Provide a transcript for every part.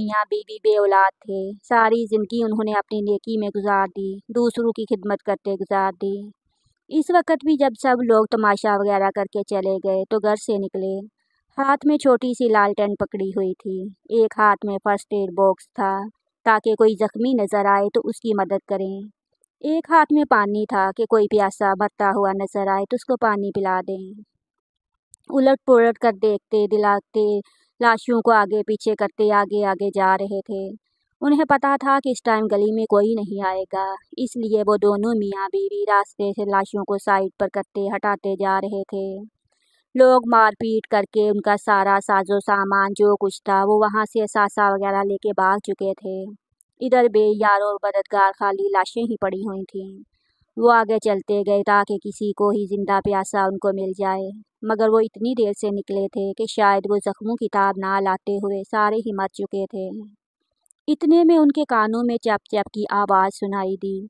मियाँ बीवी बे औलाद थे। सारी ज़िंदगी उन्होंने अपनी नेकी में गुजार दी, दूसरों की खिदमत करते गुजार दी। इस वक्त भी जब सब लोग तमाशा वगैरह करके चले गए तो घर से निकले। हाथ में छोटी सी लालटेन पकड़ी हुई थी, एक हाथ में फर्स्ट एड बॉक्स था ताकि कोई जख्मी नज़र आए तो उसकी मदद करें। एक हाथ में पानी था कि कोई प्यासा मरता हुआ नज़र आए तो उसको पानी पिला दें। उलट पुलट कर देखते दिलाते लाशों को आगे पीछे करते आगे आगे जा रहे थे। उन्हें पता था कि इस टाइम गली में कोई नहीं आएगा, इसलिए वो दोनों मियाँ बीवी रास्ते से लाशों को साइड पर करते हटाते जा रहे थे। लोग मारपीट करके उनका सारा साजो सामान जो कुछ था वो वहाँ से सासा वगैरह लेके भाग चुके थे। इधर बेयार और मददगार खाली लाशें ही पड़ी हुई थीं। वो आगे चलते गए ताकि किसी को ही जिंदा प्यासा उनको मिल जाए, मगर वो इतनी देर से निकले थे कि शायद वो जख्मों की ताब ना लाते हुए सारे ही मर चुके थे। इतने में उनके कानों में चप चप की आवाज़ सुनाई दी।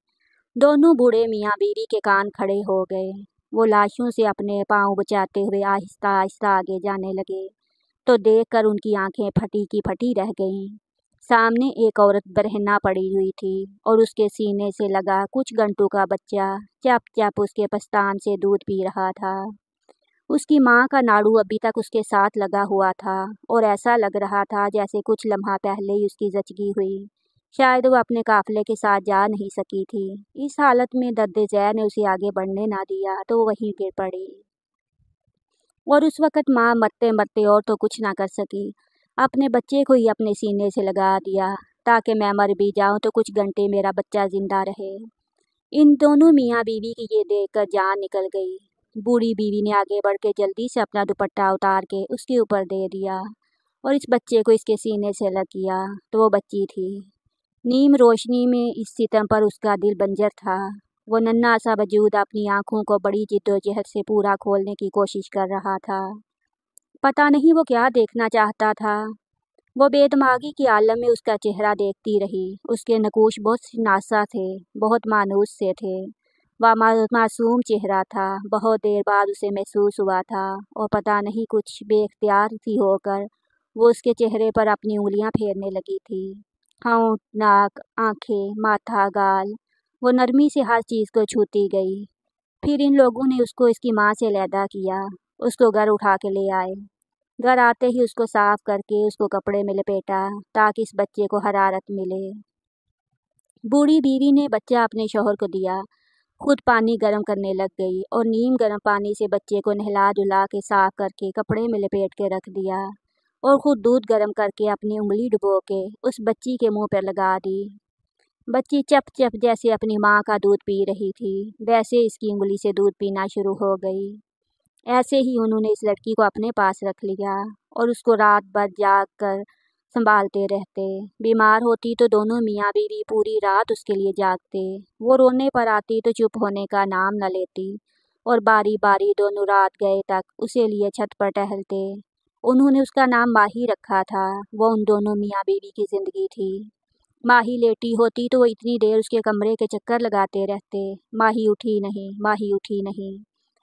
दोनों बूढ़े मियाँ बीवी के कान खड़े हो गए। वो लाशों से अपने पाँव बचाते हुए आहिस्ता आहिस्ता आगे जाने लगे तो देखकर उनकी आंखें फटी की फटी रह गईं। सामने एक औरत बरहन्ना पड़ी हुई थी और उसके सीने से लगा कुछ घंटों का बच्चा चप चप उसके पस्तान से दूध पी रहा था। उसकी माँ का नाड़ू अभी तक उसके साथ लगा हुआ था और ऐसा लग रहा था जैसे कुछ लम्हा पहले ही उसकी जचगी हुई। शायद वो अपने काफिले के साथ जा नहीं सकी थी। इस हालत में दर्द ज़ैर ने उसे आगे बढ़ने ना दिया तो वो वहीं गिर पड़ी। और उस वक़्त माँ मरते मरते और तो कुछ ना कर सकी, अपने बच्चे को ही अपने सीने से लगा दिया ताकि मैं मर भी जाऊँ तो कुछ घंटे मेरा बच्चा ज़िंदा रहे। इन दोनों मियाँ बीवी की ये देखकर जान निकल गई। बूढ़ी बीवी ने आगे बढ़ के जल्दी से अपना दुपट्टा उतार के उसके ऊपर दे दिया और इस बच्चे को इसके सीने से लग किया तो वो बच्ची थी। नीम रोशनी में इस सितम पर उसका दिल बंजर था। वो नन्हा सा वजूद अपनी आंखों को बड़ी जिद्दोजहद से पूरा खोलने की कोशिश कर रहा था। पता नहीं वो क्या देखना चाहता था। वो बेदिमागी के आलम में उसका चेहरा देखती रही। उसके नकूश बहुत नासा थे, बहुत मानूस से थे। वह मासूम चेहरा था। बहुत देर बाद उसे महसूस हुआ था और पता नहीं कुछ बेख्तियार सी होकर वो उसके चेहरे पर अपनी उंगलियां फेरने लगी थी। होंठ, नाक, आंखें, माथा, गाल, वो नरमी से हर चीज़ को छूती गई। फिर इन लोगों ने उसको इसकी माँ से अलहदा किया, उसको घर उठा के ले आए। घर आते ही उसको साफ करके उसको कपड़े में लपेटा ताकि इस बच्चे को हरारत मिले। बूढ़ी बीवी ने बच्चा अपने शौहर को दिया, खुद पानी गर्म करने लग गई और नीम गर्म पानी से बच्चे को नहला धुला के साफ करके कपड़े में लपेट के रख दिया और खुद दूध गर्म करके अपनी उंगली डुबो के उस बच्ची के मुंह पर लगा दी। बच्ची चप चप जैसे अपनी माँ का दूध पी रही थी वैसे इसकी उंगली से दूध पीना शुरू हो गई। ऐसे ही उन्होंने इस लड़की को अपने पास रख लिया और उसको रात भर जाग कर संभालते रहते। बीमार होती तो दोनों मियाँ बीवी पूरी रात उसके लिए जागते। वो रोने पर आती तो चुप होने का नाम न लेती और बारी बारी दोनों रात गए तक उसे लिए छत पर टहलते। उन्होंने उसका नाम माही रखा था। वो उन दोनों मियाँ बीवी की ज़िंदगी थी। माही लेटी होती तो वो इतनी देर उसके कमरे के चक्कर लगाते रहते। माही उठी नहीं, माही उठी नहीं।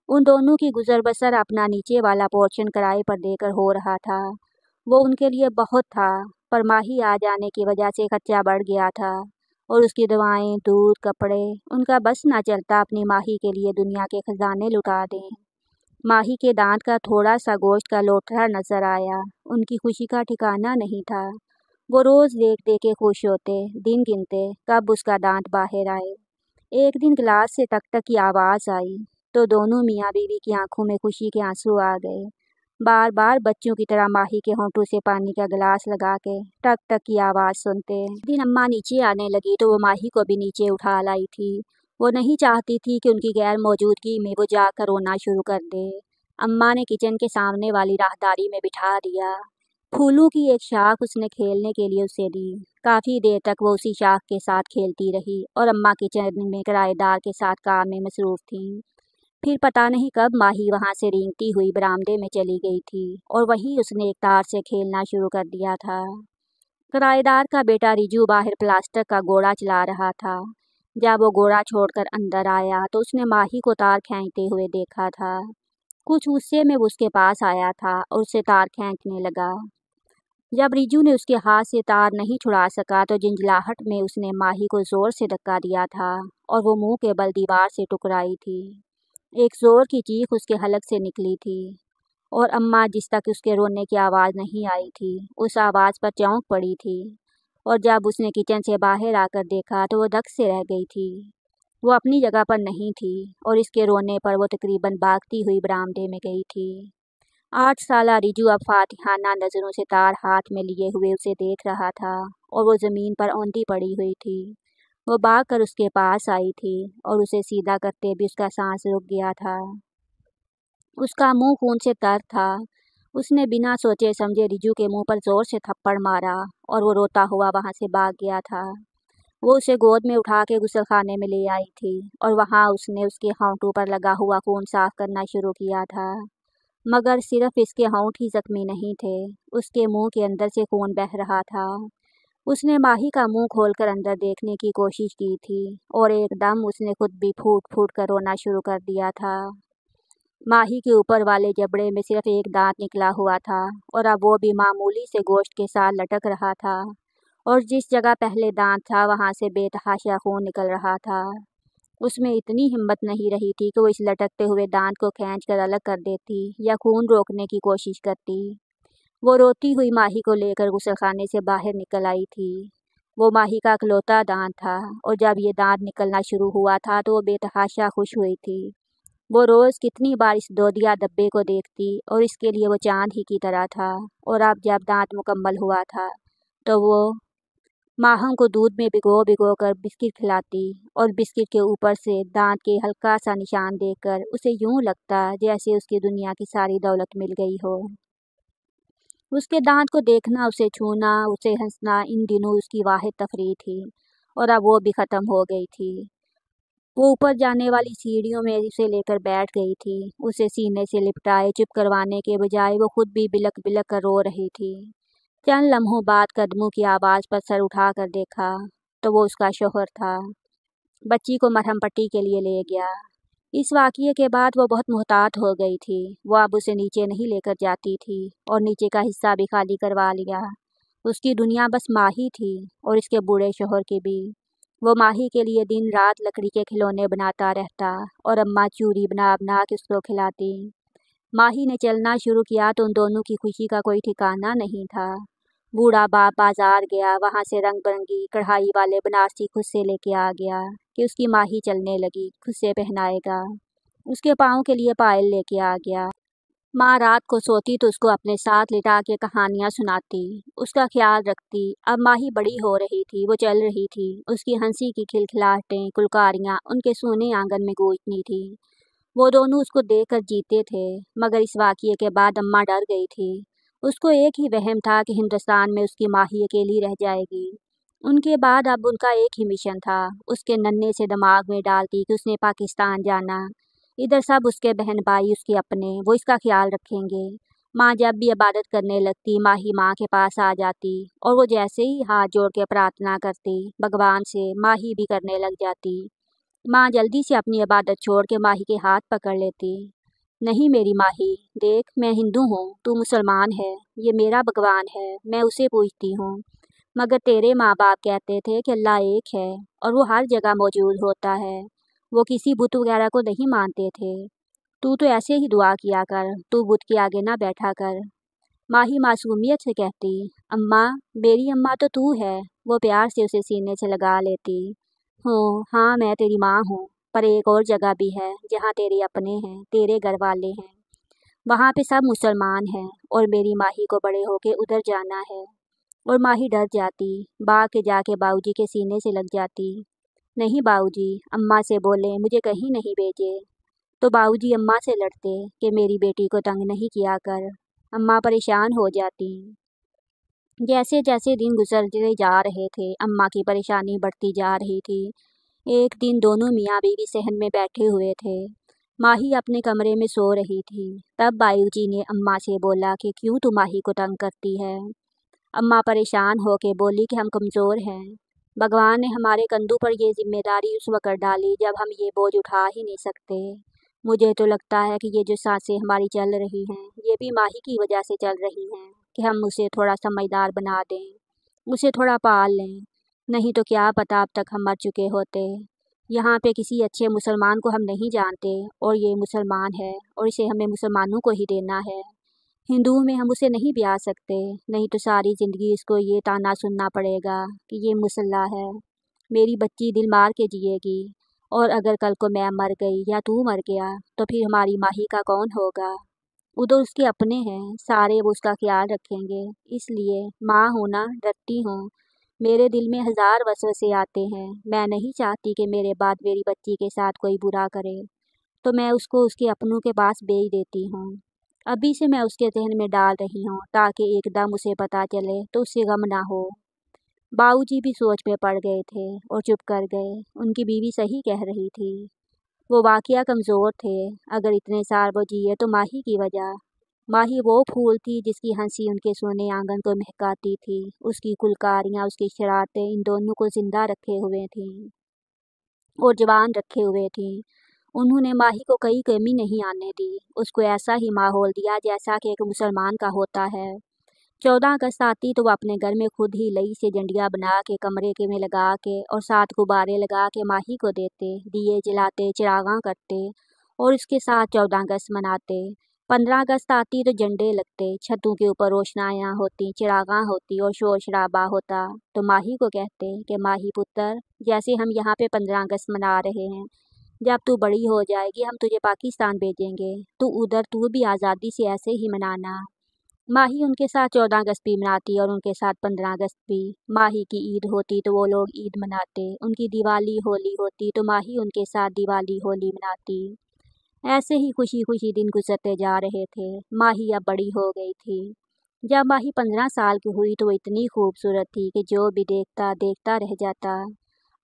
उन दोनों की गुजर बसर अपना नीचे वाला पोर्शन किराए पर देकर हो रहा था। वो उनके लिए बहुत था, पर माही आ जाने की वजह से खर्चा बढ़ गया था और उसकी दवाएं, दूध, कपड़े, उनका बस ना चलता अपनी माही के लिए दुनिया के खजाने लुटा दें। माही के दांत का थोड़ा सा गोश्त का लोथड़ा नजर आया। उनकी खुशी का ठिकाना नहीं था। वो रोज़ देख देख के खुश होते, दिन गिनते कब उसका दांत बाहर आए। एक दिन गिलास से टक टक की आवाज़ आई तो दोनों मियाँ बीवी की आंखों में खुशी के आंसू आ गए। बार बार बच्चों की तरह माही के होंठों से पानी का गिलास लगा के टक टक की आवाज़ सुनते। दिन अम्मा नीचे आने लगी तो वो माही को भी नीचे उठा लाई थी। वो नहीं चाहती थी कि उनकी गैर मौजूदगी में वो जाकर रोना शुरू कर दे। अम्मा ने किचन के सामने वाली राहदारी में बिठा दिया। फूलों की एक शाख उसने खेलने के लिए उसे दी। काफ़ी देर तक वो उसी शाख के साथ खेलती रही और अम्मा किचन में किराएदार के साथ काम में मसरूफ़ थीं। फिर पता नहीं कब माही वहाँ से रेंगती हुई बरामदे में चली गई थी और वहीं उसने एक तार से खेलना शुरू कर दिया था। किराएदार का बेटा रिजू बाहर प्लास्टर का घोड़ा चला रहा था। जब वो घोड़ा छोड़कर अंदर आया तो उसने माही को तार खींचते हुए देखा था। कुछ गुस्से में वो उसके पास आया था और उससे तार खींचने लगा। जब रिजू ने उसके हाथ से तार नहीं छुड़ा सका तो झंझलाहट में उसने माही को जोर से धक्का दिया था और वो मुंह के बल दीवार से टकराई थी। एक जोर की चीख उसके हलक से निकली थी और अम्मा जिस तक उसके रोने की आवाज़ नहीं आई थी उस आवाज़ पर चौंक पड़ी थी। और जब उसने किचन से बाहर आकर देखा तो वो धक से रह गई थी। वो अपनी जगह पर नहीं थी और इसके रोने पर वो तकरीबन भागती हुई बरामदे में गई थी। 8 साला रिजू अब फातिहाना नज़रों से तार हाथ में लिए हुए उसे देख रहा था और वो ज़मीन पर औंधी पड़ी हुई थी। वो भाग कर उसके पास आई थी और उसे सीधा करते भी उसका सांस रुक गया था। उसका मुंह खून से तर था। उसने बिना सोचे समझे रिजू के मुंह पर जोर से थप्पड़ मारा और वो रोता हुआ वहां से भाग गया था। वो उसे गोद में उठा के गुसलखाने में ले आई थी और वहां उसने उसके होंठों पर लगा हुआ खून साफ करना शुरू किया था। मगर सिर्फ इसके होंठ ही जख्मी नहीं थे, उसके मुंह के अंदर से खून बह रहा था। उसने माही का मुंह खोलकर अंदर देखने की कोशिश की थी और एकदम उसने खुद भी फूट फूट कर रोना शुरू कर दिया था। माही के ऊपर वाले जबड़े में सिर्फ एक दांत निकला हुआ था और अब वो भी मामूली से गोश्त के साथ लटक रहा था और जिस जगह पहले दांत था वहां से बेतहाशा खून निकल रहा था। उसमें इतनी हिम्मत नहीं रही थी कि वो इस लटकते हुए दांत को खींचकर अलग कर देती या खून रोकने की कोशिश करती। वो रोती हुई माही को लेकर गुसलखाने से बाहर निकल आई थी। वो माही का इकलौता दांत था और जब ये दांत निकलना शुरू हुआ था तो वो बेतहाशा खुश हुई थी। वो रोज़ कितनी बार इस दोदिया डब्बे को देखती और इसके लिए वो चांद ही की तरह था। और अब जब दांत मुकम्मल हुआ था तो वो माहम को दूध में भिगो भिगो कर बिस्किट खिलाती और बिस्किट के ऊपर से दांत के हल्का सा निशान देखकर उसे यूं लगता जैसे उसकी दुनिया की सारी दौलत मिल गई हो। उसके दांत को देखना, उसे छूना, उसे हंसना इन दिनों उसकी वाहिद तफरीह थी और अब वो भी ख़त्म हो गई थी। वो ऊपर जाने वाली सीढ़ियों में उसे लेकर बैठ गई थी। उसे सीने से लिपटाए चुप करवाने के बजाय वो खुद भी बिलक बिलक कर रो रही थी। चंद लम्हों बाद कदमों की आवाज़ पर सर उठा कर देखा तो वो उसका शौहर था। बच्ची को मरहम पट्टी के लिए ले गया। इस वाक़ये के बाद वो बहुत मुहतात हो गई थी। वो अब उसे नीचे नहीं लेकर जाती थी और नीचे का हिस्सा भी खाली करवा लिया। उसकी दुनिया बस माही थी और इसके बूढ़े शौहर की भी। वो माही के लिए दिन रात लकड़ी के खिलौने बनाता रहता और अम्मा चूरी बना बना के उसको खिलाती। माही ने चलना शुरू किया तो उन दोनों की खुशी का कोई ठिकाना नहीं था। बूढ़ा बाप बाजार गया, वहाँ से रंग बिरंगी कढ़ाई वाले बनारसी खुद से लेके आ गया कि उसकी माही चलने लगी, खुद से पहनाएगा। उसके पाँव के लिए पायल लेके आ गया। माँ रात को सोती तो उसको अपने साथ लिटा के कहानियाँ सुनाती, उसका ख्याल रखती। अब माही बड़ी हो रही थी, वो चल रही थी। उसकी हंसी की खिलखिलाहटें, कुलकारियाँ उनके सूने आंगन में गूंजती थी। वो दोनों उसको देखकर जीते थे। मगर इस वाक़ये के बाद अम्मा डर गई थी। उसको एक ही वहम था कि हिंदुस्तान में उसकी माही अकेली रह जाएगी। उनके बाद अब उनका एक ही मिशन था। उसके नन्हे से दिमाग में डालती कि उसने पाकिस्तान जाना। इधर सब उसके बहन भाई उसके अपने, वो इसका ख्याल रखेंगे। माँ जब भी इबादत करने लगती माही माँ के पास आ जाती और वो जैसे ही हाथ जोड़ के प्रार्थना करती भगवान से, माही भी करने लग जाती। माँ जल्दी से अपनी इबादत छोड़ के माही के हाथ पकड़ लेती। नहीं मेरी माही, देख मैं हिंदू हूँ, तू मुसलमान है, ये मेरा भगवान है, मैं उसे पूजती हूँ। मगर तेरे माँ बाप कहते थे कि अल्लाह एक है और वो हर जगह मौजूद होता है। वो किसी बुत वगैरह को नहीं मानते थे। तू तो ऐसे ही दुआ किया कर, तू बुत के आगे ना बैठा कर। माही मासूमियत से कहती, अम्मा, मेरी अम्मा तो तू है। वो प्यार से उसे सीने से लगा लेती। हूँ, हाँ मैं तेरी माँ हूँ, पर एक और जगह भी है जहाँ तेरे अपने हैं, तेरे घर वाले हैं। वहाँ पे सब मुसलमान हैं और मेरी माही को बड़े होके उधर जाना है। और माही डर जाती, भाग के जाके बाऊजी के सीने से लग जाती। नहीं बाऊजी, अम्मा से बोले मुझे कहीं नहीं भेजे। तो बाऊजी अम्मा से लड़ते कि मेरी बेटी को तंग नहीं किया कर। अम्मा परेशान हो जाती। जैसे जैसे दिन गुजरते जा रहे थे अम्मा की परेशानी बढ़ती जा रही थी। एक दिन दोनों मियाँ बीवी सहन में बैठे हुए थे। माही अपने कमरे में सो रही थी। तब बायूजी ने अम्मा से बोला कि क्यों तू माही को तंग करती है। अम्मा परेशान होके बोली कि हम कमज़ोर हैं। भगवान ने हमारे कंधों पर ये जिम्मेदारी उस वक़्त डाली जब हम ये बोझ उठा ही नहीं सकते। मुझे तो लगता है कि ये जो सांसें हमारी चल रही हैं ये भी माही की वजह से चल रही हैं। कि हम उसे थोड़ा समझदार बना दें, उसे थोड़ा पाल लें, नहीं तो क्या पता अब तक हम मर चुके होते। यहाँ पे किसी अच्छे मुसलमान को हम नहीं जानते और ये मुसलमान है और इसे हमें मुसलमानों को ही देना है। हिंदुओं में हम उसे नहीं ब्याह सकते, नहीं तो सारी ज़िंदगी इसको ये ताना सुनना पड़ेगा कि ये मुसल्ला है, मेरी बच्ची दिल मार के जिएगी, और अगर कल को मैं मर गई या तू मर गया तो फिर हमारी माही का कौन होगा। उधर उसके अपने हैं, सारे वो उसका ख्याल रखेंगे। इसलिए माँ हूँ ना, डरती हूँ। मेरे दिल में हज़ार वसवसे आते हैं। मैं नहीं चाहती कि मेरे बाद मेरी बच्ची के साथ कोई बुरा करे, तो मैं उसको उसके अपनों के पास भेज देती हूँ। अभी से मैं उसके जहन में डाल रही हूँ ताकि एकदम उसे पता चले तो उसे गम ना हो। बाबूजी भी सोच में पड़ गए थे और चुप कर गए। उनकी बीवी सही कह रही थी, वो वाकया कमज़ोर थे। अगर इतने साल वो जिए तो माही की वजह। माही वो फूल थी जिसकी हंसी उनके सोने आंगन को महकाती थी। उसकी कुलकारियाँ, उसकी शरारतें इन दोनों को जिंदा रखे हुए थीं और जवान रखे हुए थीं। उन्होंने माही को कई कमी नहीं आने दी, उसको ऐसा ही माहौल दिया जैसा कि एक मुसलमान का होता है। 14 अगस्त आती तो वो अपने घर में खुद ही लई से झंडियाँ बना के कमरे के में लगा के और 7 गुब्बारे लगा के माही को देते, दिए जलाते, चिरागां करते और उसके साथ 14 अगस्त मनाते। 15 अगस्त आती तो झंडे लगते, छतों के ऊपर रोशनाइयाँ होती, चिरागां होती और शोर शराबा होता। तो माही को कहते कि माही पुत्र, जैसे हम यहाँ पे 15 अगस्त मना रहे हैं, जब तू बड़ी हो जाएगी हम तुझे पाकिस्तान भेजेंगे, तो उधर तू भी आज़ादी से ऐसे ही मनाना। माही उनके साथ 14 अगस्त भी मनाती और उनके साथ 15 अगस्त भी। माही की ईद होती तो वो लोग ईद मनाते, उनकी दिवाली होली होती तो माही उनके साथ दिवाली होली मनाती। ऐसे ही खुशी खुशी दिन गुजरते जा रहे थे। माही अब बड़ी हो गई थी। जब माही 15 साल की हुई तो वो इतनी खूबसूरत थी कि जो भी देखता देखता रह जाता।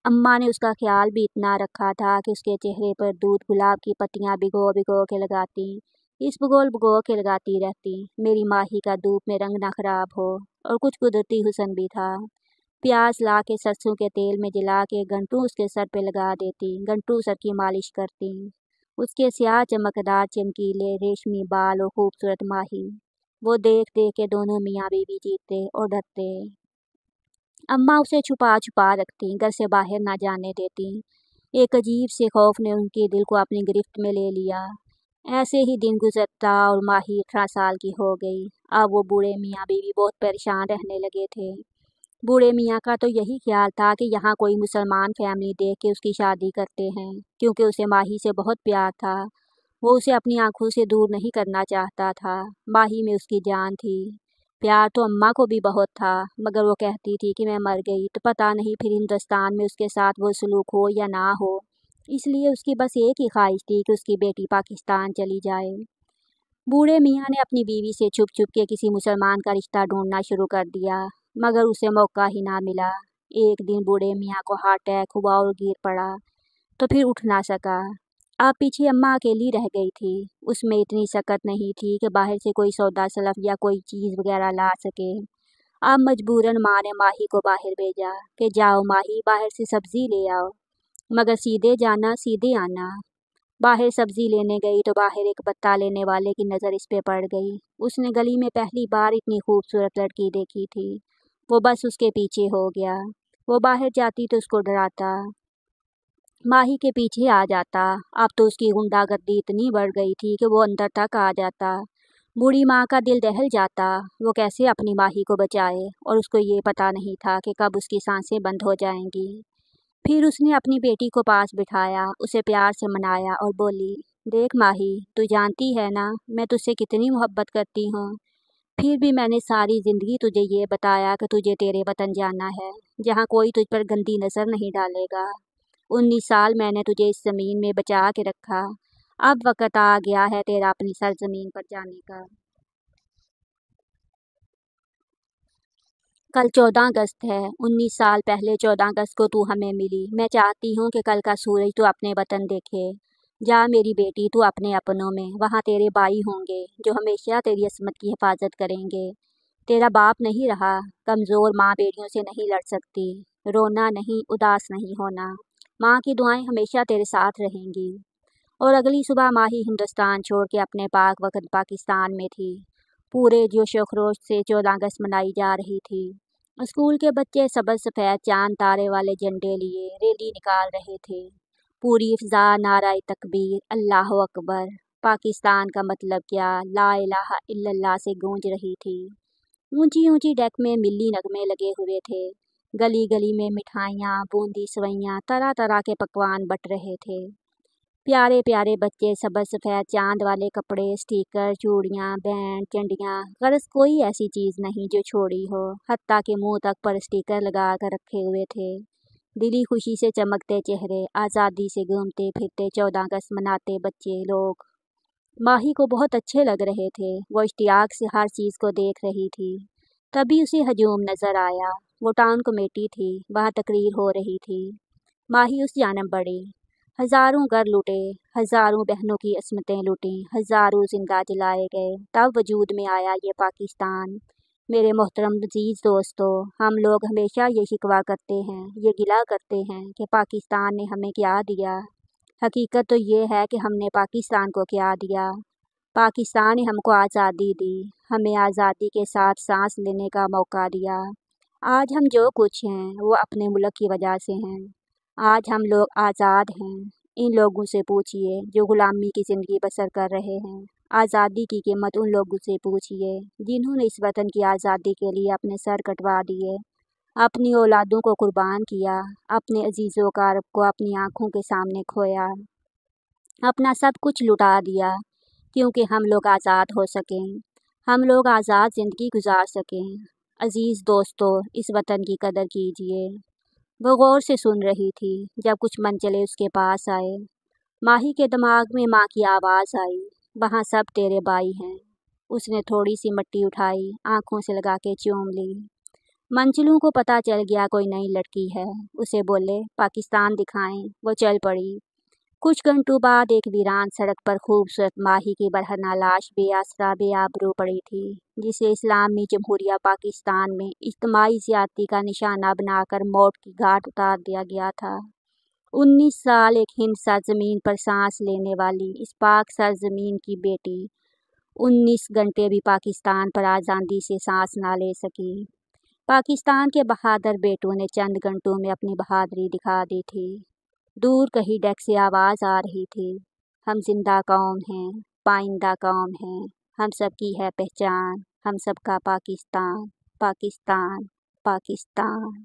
अम्मा ने उसका ख्याल भी इतना रखा था कि उसके चेहरे पर दूध गुलाब की पत्तियां भिगो भिगो के लगाती, इस भगोल के लगाती रहती। मेरी माही का धूप में रंग ना खराब हो। और कुछ कुदरती हुस्न भी था। प्याज ला के सरसों के तेल में जला के घंटों उसके सर पे लगा देती, घंटों सर की मालिश करती। उसके स्याह चमकदार चमकीले रेशमी बाल और खूबसूरत माही, वो देख देख के दोनों मियाँ बीवी जीते और डरते। अम्मा उसे छुपा छुपा रखती, घर से बाहर ना जाने देती। एक अजीब से खौफ ने उनके दिल को अपनी गिरफ्त में ले लिया। ऐसे ही दिन गुजरता और माही 18 साल की हो गई। अब वो बूढ़े मियाँ बीवी बहुत परेशान रहने लगे थे। बूढ़े मियाँ का तो यही ख्याल था कि यहाँ कोई मुसलमान फैमिली देख के उसकी शादी करते हैं, क्योंकि उसे माही से बहुत प्यार था। वो उसे अपनी आंखों से दूर नहीं करना चाहता था। माही में उसकी जान थी। प्यार तो अम्मा को भी बहुत था, मगर वो कहती थी कि मैं मर गई तो पता नहीं फिर हिंदुस्तान में उसके साथ वो सलूक हो या ना हो। इसलिए उसकी बस एक ही ख्वाहिश थी कि उसकी बेटी पाकिस्तान चली जाए। बूढ़े मियाँ ने अपनी बीवी से छुप छुप के किसी मुसलमान का रिश्ता ढूंढना शुरू कर दिया, मगर उसे मौका ही ना मिला। एक दिन बूढ़े मियाँ को हार्ट अटैक हुआ और गिर पड़ा, तो फिर उठ ना सका। अब पीछे अम्मा अकेली रह गई थी। उसमें इतनी सकत नहीं थी कि बाहर से कोई सौदा सलफ या कोई चीज़ वगैरह ला सके। अब मजबूरन माँ ने माही को बाहर भेजा कि जाओ माही, बाहर से सब्जी ले आओ, मगर सीधे जाना सीधे आना। बाहर सब्जी लेने गई तो बाहर एक पत्ता लेने वाले की नज़र इस पे पड़ गई। उसने गली में पहली बार इतनी खूबसूरत लड़की देखी थी। वो बस उसके पीछे हो गया। वो बाहर जाती तो उसको डराता, माही के पीछे आ जाता। अब तो उसकी गुंडागर्दी इतनी बढ़ गई थी कि वो अंदर तक आ जाता। बूढ़ी माँ का दिल दहल जाता। वो कैसे अपनी माही को बचाए, और उसको ये पता नहीं था कि कब उसकी सांसें बंद हो जाएंगी। फिर उसने अपनी बेटी को पास बिठाया, उसे प्यार से मनाया और बोली, देख माही, तू जानती है ना मैं तुझसे कितनी मोहब्बत करती हूँ। फिर भी मैंने सारी ज़िंदगी तुझे ये बताया कि तुझे तेरे वतन जाना है, जहाँ कोई तुझ पर गंदी नज़र नहीं डालेगा। 19 साल मैंने तुझे इस ज़मीन में बचा के रखा। अब वक्त आ गया है तेरा अपनी सरजमीन पर जाने का। कल 14 अगस्त है। 19 साल पहले 14 अगस्त को तू हमें मिली। मैं चाहती हूँ कि कल का सूरज तू अपने वतन देखे। जा मेरी बेटी, तू अपने अपनों में, वहाँ तेरे भाई होंगे जो हमेशा तेरी असमत की हिफाजत करेंगे। तेरा बाप नहीं रहा। कमज़ोर माँ बेटियों से नहीं लड़ सकती। रोना नहीं, उदास नहीं होना। माँ की दुआएं हमेशा तेरे साथ रहेंगी। और अगली सुबह माही हिंदुस्तान छोड़ के अपने पाक वतन पाकिस्तान में थी। पूरे जोश व खरोश से 14 अगस्त मनाई जा रही थी। स्कूल के बच्चे सबज सफ़ेद चांद तारे वाले झंडे लिए रैली निकाल रहे थे। पूरी फिजा नारा तकबीर, अल्लाह अकबर, पाकिस्तान का मतलब क्या, ला इलाहा इल्लल्लाह से गूंज रही थी। ऊंची ऊंची डेक में मिली नगमे लगे हुए थे। गली गली में मिठाइयाँ, बूंदी, सवैयाँ, तरह तरह के पकवान बट रहे थे। प्यारे प्यारे बच्चे सबज सफ़ेद चांद वाले कपड़े, स्टिकर, चूड़ियाँ, बैंड, चंडियाँ, गरज कोई ऐसी चीज़ नहीं जो छोड़ी हो। हत्ता के मुंह तक पर स्टिकर लगा कर रखे हुए थे। दिली खुशी से चमकते चेहरे, आज़ादी से घूमते फिरते 14 अगस्त मनाते बच्चे लोग माही को बहुत अच्छे लग रहे थे। वो इश्तियाक से हर चीज़ को देख रही थी। तभी उसे हजूम नज़र आया। वो टाउन कमेटी थी, वहाँ तकरीर हो रही थी। माही उस जानब बढ़ी। हज़ारों घर लुटे, हज़ारों बहनों की अस्मतें लुटी, हज़ारों जिंदा जलाए गए, तब वजूद में आया ये पाकिस्तान। मेरे मोहतरम अजीज़ दोस्तों, हम लोग हमेशा ये शिकवा करते हैं, ये गिला करते हैं कि पाकिस्तान ने हमें क्या दिया। हकीकत तो ये है कि हमने पाकिस्तान को क्या दिया। पाकिस्तान ने हमको आज़ादी दी, हमें आज़ादी के साथ सांस लेने का मौका दिया। आज हम जो कुछ हैं वो अपने मुल्क की वजह से हैं। आज हम लोग आज़ाद हैं। इन लोगों से पूछिए जो ग़ुलामी की ज़िंदगी बसर कर रहे हैं। आज़ादी की कीमत उन लोगों से पूछिए जिन्होंने इस वतन की आज़ादी के लिए अपने सर कटवा दिए, अपनी औलादों को कुर्बान किया, अपने अजीज़ों कारब को अपनी आँखों के सामने खोया, अपना सब कुछ लुटा दिया क्योंकि हम लोग आज़ाद हो सकें, हम लोग आज़ाद ज़िंदगी गुजार सकें। अजीज़ दोस्तों, इस वतन की कदर कीजिए। वो गौर से सुन रही थी। जब कुछ मन चले उसके पास आए। माही के दिमाग में माँ की आवाज़ आई, वहाँ सब तेरे भाई हैं। उसने थोड़ी सी मिट्टी उठाई, आँखों से लगा के चूम ली। मंचलू को पता चल गया कोई नई लड़की है। उसे बोले पाकिस्तान दिखाएं। वो चल पड़ी। कुछ घंटों बाद एक वीरान सड़क पर खूबसूरत माही की बरहना लाश बेआसरा बेआबरू पड़ी थी, जिसे इस्लामी जमहूरिया पाकिस्तान में इज्तिमाई ज़्यादती का निशाना बनाकर मौत की घाट उतार दिया गया था। 19 साल एक हिंद सरजमीन पर सांस लेने वाली इस पाक सरजमीन की बेटी 19 घंटे भी पाकिस्तान पर आज़ादी से सांस ना ले सकी। पाकिस्तान के बहादुर बेटों ने चंद घंटों में अपनी बहादुरी दिखा दी थी। दूर कहीं डेक से आवाज़ आ रही थी, हम जिंदा कौम हैं, पाइंदा कौम हैं, हम सब की है पहचान, हम सब का पाकिस्तान, पाकिस्तान, पाकिस्तान।